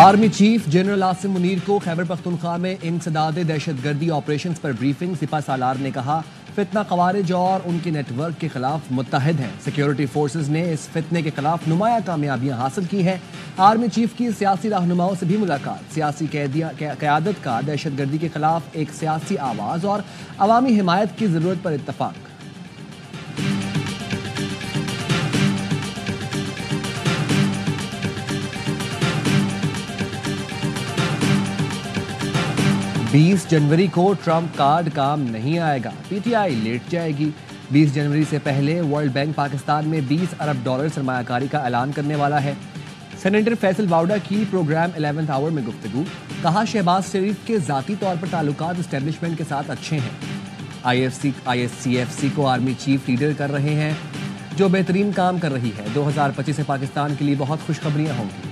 Army chief general Asim Munir को खैबर पख्तूनख्वा में इंसदाद दहशतगर्दी ऑपरेशंस पर ब्रीफिंग। सिपा सालार ने कहा फितना खवारिज और उनके नेटवर्क के खिलाफ मुत्तहिद हैं। सिक्योरिटी फोर्सेज ने इस फितने के खिलाफ नुमाया कामयाबियां हासिल की हैं। आर्मी चीफ की सियासी रहनुमाओं से भी मुलाकात। सियासी क़यादत का दहशतगर्दी के खिलाफ एक सियासी आवाज़ और अवामी हिमायत की ज़रूरत पर इत्तफाक। बीस जनवरी को ट्रंप कार्ड काम नहीं आएगा, पीटीआई लेट जाएगी। 20 जनवरी से पहले वर्ल्ड बैंक पाकिस्तान में $20 अरब सरमायाकारी का ऐलान करने वाला है। सेनेटर फैसल वाउडा की प्रोग्राम 11th आवर में गुफ्तगू। कहा शहबाज शरीफ के ज़ाती तौर पर ताल्लुकात एस्टेब्लिशमेंट के साथ अच्छे हैं। IFC को आर्मी चीफ लीडर कर रहे हैं, जो बेहतरीन काम कर रही है। 2025 से पाकिस्तान के लिए बहुत खुशखबरियाँ होंगी।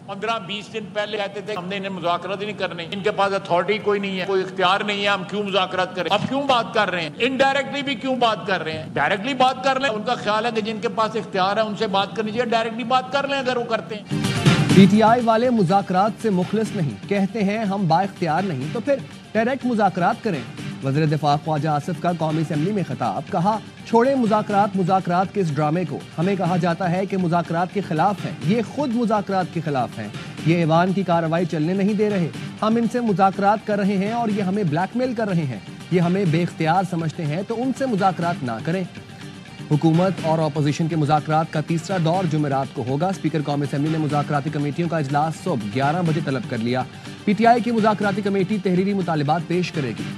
पंद्रह 20 दिन पहले कहते थे हमने इन्हें मुज़ाकरात ही नहीं करने, इनके पास अथॉरिटी कोई नहीं है, कोई इख्तियार नहीं है, हम क्यों मुज़ाकरात करें। अब क्यों बात कर रहे हैं? इनडायरेक्टली भी क्यों बात कर रहे हैं? डायरेक्टली बात कर लें। उनका ख्याल है कि जिनके पास इख्तियार है उनसे बात करनी चाहिए, डायरेक्टली बात कर लें अगर वो करते हैं। पीटीआई वाले मुज़ाकरात से मुखलिस नहीं, कहते हैं हम बाइख्तियार नहीं, तो फिर डायरेक्ट मुज़ाकरात करें। वज़ीर दिफा ख्वाजा आसिफ का कौमी असम्बली में खिताब। कहा छोड़े मुज़ाकरात के इस ड्रामे को। हमें कहा जाता है कि मुज़ाकरात के खिलाफ हैं, ये खुद मुज़ाकरात के खिलाफ हैं। ये ईवान की कार्रवाई चलने नहीं दे रहे। हम इनसे मुज़ाकरात कर रहे हैं और ये हमें ब्लैकमेल कर रहे हैं। ये हमें बेख्तियार समझते हैं, तो उनसे मुज़ाकरात ना करें। हुकूमत और अपोजिशन के मुज़ाकरात का तीसरा दौर जुमेरात को होगा। स्पीकर कौमी असम्बली ने मुज़ाकराती कमेटियों का इजलास सुबह 11 बजे तलब कर लिया। पीटीआई की मुज़ाकराती कमेटी तहरीरी मुतालिबात पेश करेगी।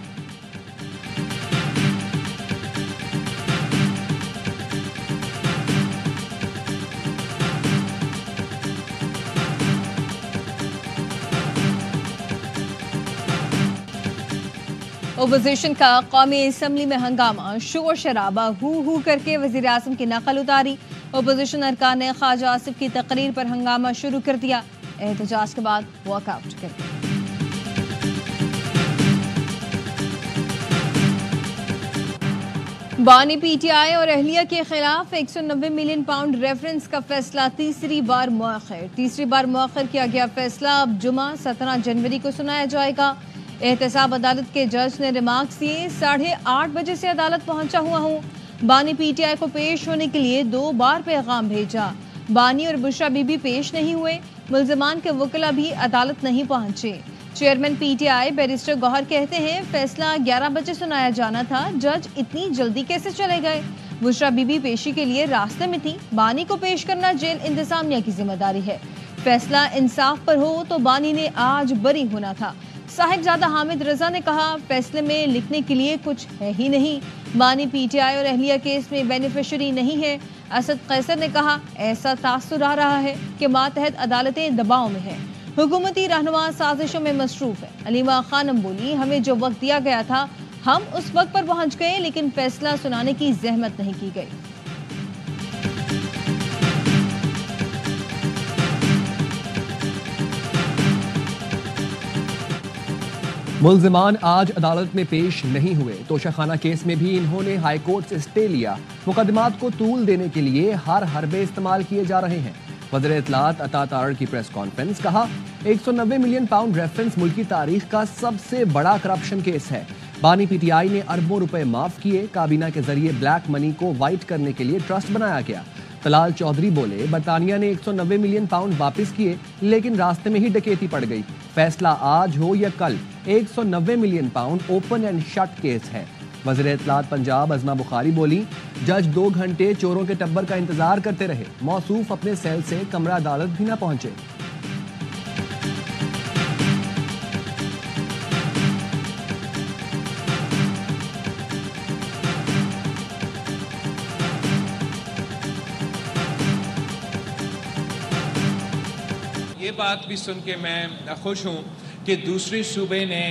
ओपोजिशन का कौमी असम्बली में हंगामा, शोर शराबा, हू करके वज़ीर आज़म की नकल उतारी। ओपोजिशन अरकान ने ख्वाजा आसिफ की तकरीर पर हंगामा शुरू कर दिया। एहतजाज के बाद वॉकआउट कर दिया। बानी पीटीआई और अहलिया के खिलाफ 190 मिलियन पाउंड रेफरेंस का फैसला तीसरी बार मौखर किया गया। फैसला अब जुमा 17 जनवरी को सुनाया जाएगा। एहतसाब अदालत के जज ने रिमार्क्स दिए। 8:30 बजे से अदालत पहुंचा हुआ हूँ। बानी पीटीआई को पेश होने के लिए 2 बार पैगाम भेजा। बानी और बुशरा बीबी पेश नहीं हुए। मुल्ज़िमान के वकील भी अदालत नहीं पहुंचे। चेयरमैन पीटीआई बैरिस्टर गौहर कहते हैं फैसला 11 बजे सुनाया जाना था, जज इतनी जल्दी कैसे चले गए। बुशरा बीबी पेशी के लिए रास्ते में थी। बानी को पेश करना जेल इंतजामिया की जिम्मेदारी है। फैसला इंसाफ पर हो तो बानी ने आज बरी होना था। साहिबजादा हामिद रजा ने कहा फैसले में लिखने के लिए कुछ है ही नहीं। बानी पीटीआई और अहलिया केस में बेनिफिशरी नहीं है। असद कैसर ने कहा ऐसा तासुर आ रहा है कि मातहत अदालतें दबाव में हैं। हुकूमती रहनुमा साजिशों में मसरूफ है। अलीमा खानम बोली हमें जो वक्त दिया गया था हम उस वक्त पर पहुंच गए, लेकिन फैसला सुनाने की जहमत नहीं की गई। मुल्ज़िमान आज अदालत में पेश नहीं हुए। तोशाखाना केस में भी इन्होंने हाई कोर्ट से स्टे लिया। मुकदमात को तूल देने के लिए हर हरबे इस्तेमाल किए जा रहे हैं। वज़ीर इत्तलात अता तारड़ की प्रेस कॉन्फ्रेंस। कहा 190 मिलियन पाउंड रेफरेंस मुल्क की तारीख का सबसे बड़ा करप्शन केस है। बानी पीटीआई ने अरबों रुपए माफ किए। काबीना के जरिए ब्लैक मनी को वाइट करने के लिए ट्रस्ट बनाया गया। तलाल चौधरी बोले बरतानिया ने 190 मिलियन पाउंड वापस किए, लेकिन रास्ते में ही डकैती पड़ गई। फैसला आज हो या कल 190 million pound open and shut case है। वज़ीर इत्तलात पंजाब अज़मा बुखारी बोली जज 2 घंटे चोरों के टब्बर का इंतजार करते रहे। मौसूफ अपने सेल से कमरा अदालत भी ना पहुंचे। ये बात भी सुन के मैं खुश हूँ कि दूसरे सूबे ने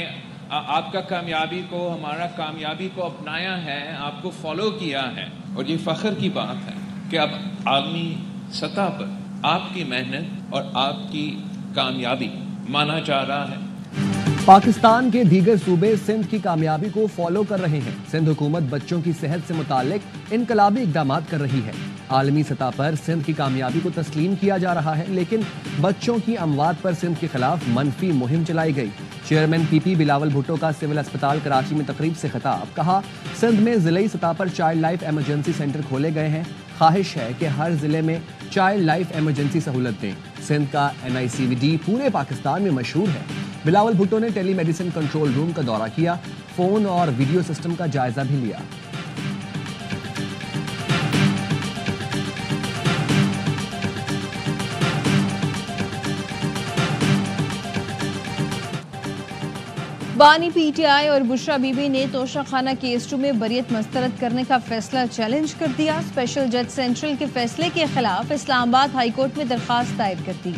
आपका कामयाबी को, हमारा कामयाबी को अपनाया है, आपको फॉलो किया है। और ये फ़ख्र की बात है कि अब आलमी सतह पर आपकी मेहनत और आपकी कामयाबी माना जा रहा है। पाकिस्तान के दीगर सूबे सिंध की कामयाबी को फॉलो कर रहे हैं। सिंध हुकूमत बच्चों की सेहत से मुतालिक इनकलाबी इकदाम कर रही है। आलमी सतह पर सिंध की कामयाबी को तस्लीम किया जा रहा है, लेकिन बच्चों की अमवात पर सिंध के खिलाफ मनफी मुहिम चलाई गई। चेयरमैन पीपी बिलावल भुट्टो का सिविल अस्पताल कराची में तकरीब से खिताब। कहा, सिंध में जिले सतह पर चाइल्ड लाइफ इमरजेंसी सेंटर खोले गए हैं। ख्वाहिश है कि हर जिले में चाइल्ड लाइफ इमरजेंसी सहूलत दें। सिंध का NICVD पूरे पाकिस्तान में मशहूर है। बिलावल भुट्टो ने टेलीमेडिसिन कंट्रोल रूम का दौरा किया, फोन और वीडियो सिस्टम का जायजा भी लिया। बानी PTI और बुशरा बीबी ने तोशाखाना केस 2 में बरियत मस्तरद करने का फैसला चैलेंज कर दिया। स्पेशल जज सेंट्रल के फैसले के खिलाफ इस्लामाबाद हाई कोर्ट में दरखास्त दायर कर दी।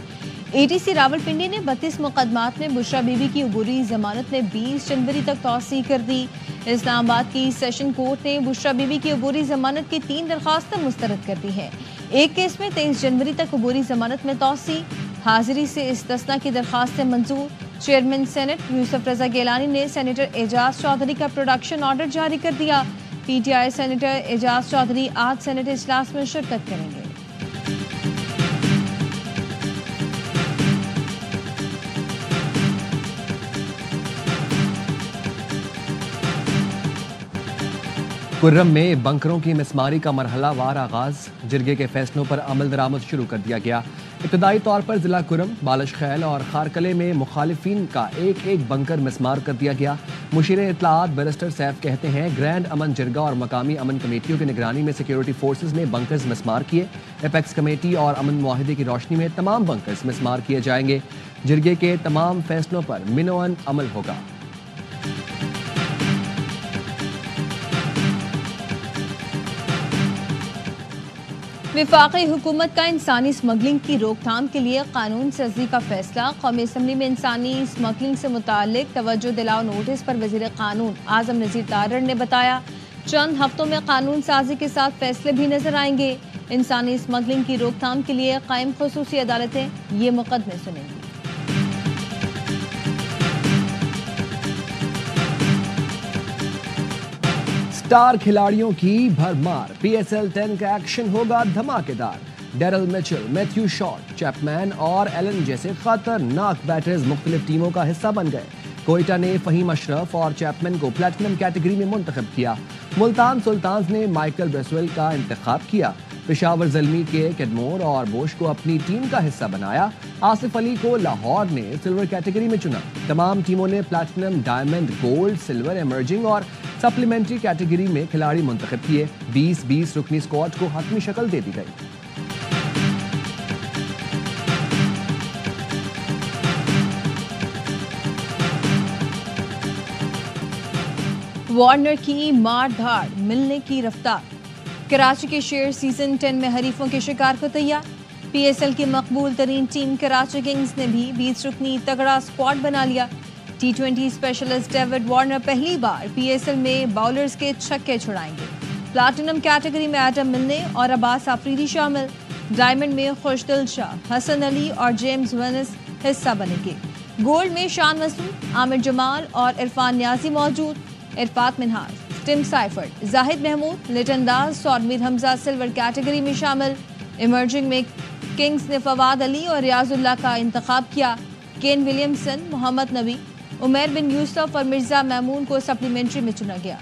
ATC रावलपिंडी ने 32 मुकदमात में बुशरा बीबी की अबूरी जमानत में 20 जनवरी तक तौसी कर दी। इस्लामाबाद की सेशन कोर्ट ने बुशरा बीबी की अबूरी जमानत की 3 दरखास्तें मुस्तरद कर दी हैं। एक केस में 23 जनवरी तक अबूरी जमानत में तौसी, हाजिरी से इस्तिस्ना की दरखास्तें मंजूर। चेयरमैन सेनेट यूसुफ रजा गिलानी ने सेनेटर एजाज चौधरी का प्रोडक्शन ऑर्डर जारी कर दिया। PTI सेनेटर एजाज चौधरी आज सेनेट इजलास में शिरकत करेंगे। कुर्रम में बंकरों की मिसमारी का मरहलावार आगाज। जिरगे के फैसलों पर अमल दरामद शुरू कर दिया गया। इब्तदाई तौर पर जिला कुर्रम, बालिश खैल और खारकले में मुखालिफिन का एक बंकर मिसमार कर दिया गया। मुशीर इत्तलाआत बैरिस्टर सैफ कहते हैं, ग्रैंड अमन जिरगा और मकामी अमन कमेटियों की निगरानी में सिक्योरिटी फोर्सेज ने बंकर्स मिसमार किए। एपेक्स कमेटी और अमन मुआहिदे की रोशनी में तमाम बंकर्स मिसमार किए जाएंगे। जिरगे के तमाम फैसलों पर मिनोअन अमल होगा। वफाकी हुकूमत का इंसानी स्मगलिंग की रोकथाम के लिए कानून साजी का फैसला। कौमी असम्बली में इंसानी स्मगलिंग से मुतालिक तवज्जो दिलाओ नोटिस पर वज़ीर कानून आज़म नज़ीर तारड़ ने बताया, चंद हफ्तों में कानून साजी के साथ फैसले भी नजर आएंगे। इंसानी स्मगलिंग की रोकथाम के लिए कायम खुसूसी अदालतें ये मुकदमे सुनेंगी। स्टार खिलाड़ियों की भरमार। PSL 10 का एक्शन होगा धमाकेदार। Daryl Mitchell, Matthew Short, Chapman और एलन जैसे खतरनाक बैटर्स मुख्तलिफ टीमों का हिस्सा बन गए। कोयटा ने फहीम अशरफ और चैपमैन को प्लेटिनम कैटेगरी में मुंतखब किया। मुल्तान सुल्तान्स ने माइकल ब्रेसवेल का इंतखाब किया। पेशावर ज़ल्मी के कैडमोर और बोश को अपनी टीम का हिस्सा बनाया। आसिफ अली को लाहौर ने सिल्वर कैटेगरी में चुना। तमाम टीमों ने platinum, diamond, gold, silver, emerging और सप्लीमेंट्री कैटेगरी में खिलाड़ी मुंतखब किए। 20-20 रुकनी स्क्वाड को हतमी शक्ल दे दी गई। वार्नर की मार धाड़, मिलने की रफ्तार। कराची के शेर सीजन 10 में हरीफों के शिकार को तैयार। PSL की मकबूल तरीन टीम कराची किंग्स ने भी 20 रुकनी तगड़ा स्क्वाड बना लिया। T20 स्पेशलिस्ट डेविड वार्नर पहली बार PSL में बाउलर्स के छक्के छुड़ाएंगे। प्लैटिनम कैटेगरी में एडम मिलने और अब्बास आफरीदी शामिल। डायमंड में खुशदिल शाह, हसन अली और जेम्स वेनिस हिस्सा बनेंगे। गोल्ड में शान मसूद, आमिर जमाल और इरफान न्याजी मौजूद। इरफात मिनहाज, टिम साइफर्ड, जाहिद महमूद, लिटन दास और मीर हमजा सिल्वर कैटेगरी में शामिल। इमर्जिंग में किंग्स ने फवाद अली और रियाजुल्लाह का इंतखाब किया। केन विलियमसन, मोहम्मद नबी, उमर बिन यूसुफ और मिर्जा मैमून को सप्लीमेंट्री में चुना गया।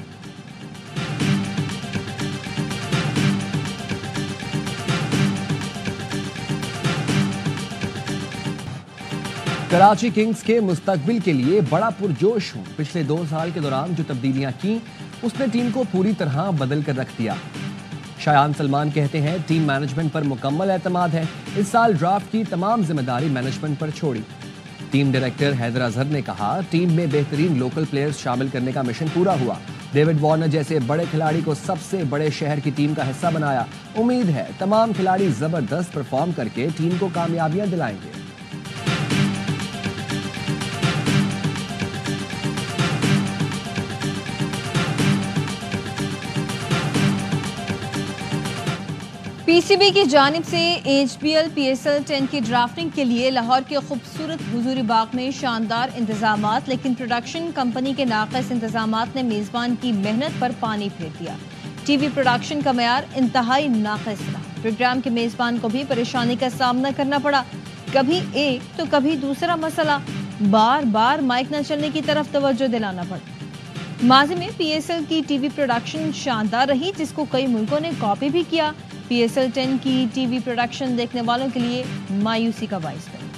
कराची किंग्स के मुस्तकबिल के लिए बड़ा पुरजोश हूं। पिछले 2 साल के दौरान जो तब्दीलियां की, उसने टीम को पूरी तरह बदल कर रख दिया। शायान सलमान कहते हैं, टीम मैनेजमेंट पर मुकम्मल एतमाद है। इस साल ड्राफ्ट की तमाम जिम्मेदारी मैनेजमेंट पर छोड़ी। टीम डायरेक्टर हैदर अजहर ने कहा, टीम में बेहतरीन लोकल प्लेयर्स शामिल करने का मिशन पूरा हुआ। डेविड वार्नर जैसे बड़े खिलाड़ी को सबसे बड़े शहर की टीम का हिस्सा बनाया। उम्मीद है तमाम खिलाड़ी जबरदस्त परफॉर्म करके टीम को कामयाबियां दिलाएंगे। पीसीबी की जानिब से HBL PSL 10 की ड्राफ्टिंग के लिए लाहौर के खूबसूरत हुजूरी बाग में शानदार इंतजामात, लेकिन प्रोडक्शन कंपनी के नाक़िस इंतजामात ने मेज़बान की मेहनत पर पानी फेर दिया। टीवी प्रोडक्शन का मयार इंतहाई नाक़िस रहा। प्रोग्राम के मेज़बान को भी परेशानी का सामना करना पड़ा। कभी एक तो कभी दूसरा मसला, बार बार माइक न चलने की तरफ तवज्जो दिलाना पड़ा। माजी में PSL की टीवी प्रोडक्शन शानदार रही, जिसको कई मुल्कों ने कॉपी भी किया। PSL 10 की टीवी प्रोडक्शन देखने वालों के लिए मायूसी का बाइस बनी।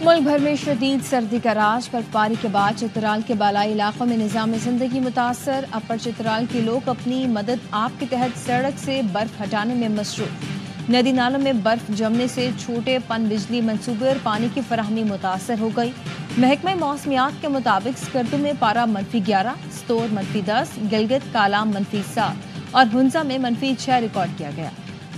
मुल्क भर में शदीद सर्दी का राज। बर्फबारी के बाद चित्राल के बालाई इलाकों में निज़ाम ज़िंदगी मुतासर। अपर चित्राल के लोग अपनी मदद आप के तहत सड़क से बर्फ हटाने में मसरूफ। नदी नालों में बर्फ जमने से छोटे पन बिजली मंसूबे और पानी की फराहमी मुतासर हो गई। महकमा मौसमियात के मुताबिक स्कर्दू में पारा -11, स्तोर -10, गिलगित कालाम -7 और हुंजा में -6 रिकॉर्ड किया गया।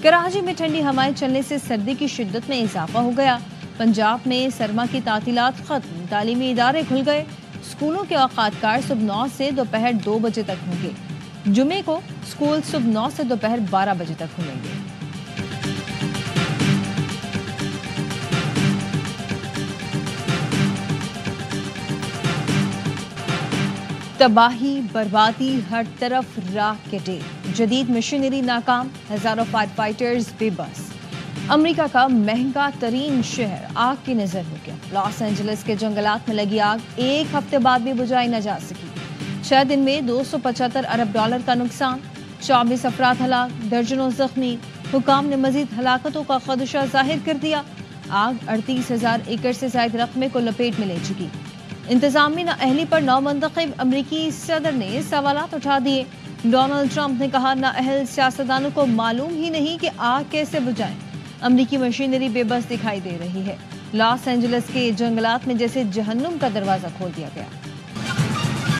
कराची में ठंडी हवाएं चलने से सर्दी की शिद्दत में इजाफा हो गया। पंजाब में सरमा की तातीलात खत्म, तालीमी इदारे खुल गए। स्कूलों के औकातकार सुबह 9 से दोपहर 2 बजे तक होंगे। जुमे को स्कूल सुबह 9 से दोपहर 12 बजे तक खुलेंगे। तबाही बर्बादी, हर तरफ राख के ढेर। जदीद मशीनरी नाकाम, हजारों फायर फाइटर्स बेबस। अमेरिका का महंगा तरीन शहर आग की नजर हो गया। लॉस एंजलिस के जंगलात में लगी आग एक हफ्ते बाद भी बुझाई न जा सकी। 6 दिन में $275 अरब का नुकसान, 24 अफराद हलाक, दर्जनों जख्मी। हुकाम ने मजीद हलाकतों का खदशा जाहिर कर दिया। आग 38,000 एकड़ से ज्यादा रकबे को लपेट में ले चुकी। इंतजामी नाअहली पर नौमंतखब अमरीकी सदर ने सवालात उठा दिए। डोनाल्ड ट्रंप ने कहा, नाअहल सियासतदानों को मालूम ही नहीं कि आग कैसे बुझाएं। अमरीकी मशीनरी बेबस दिखाई दे रही है। लॉस एंजलिस के जंगलात में जैसे जहन्नुम का दरवाजा खोल दिया गया।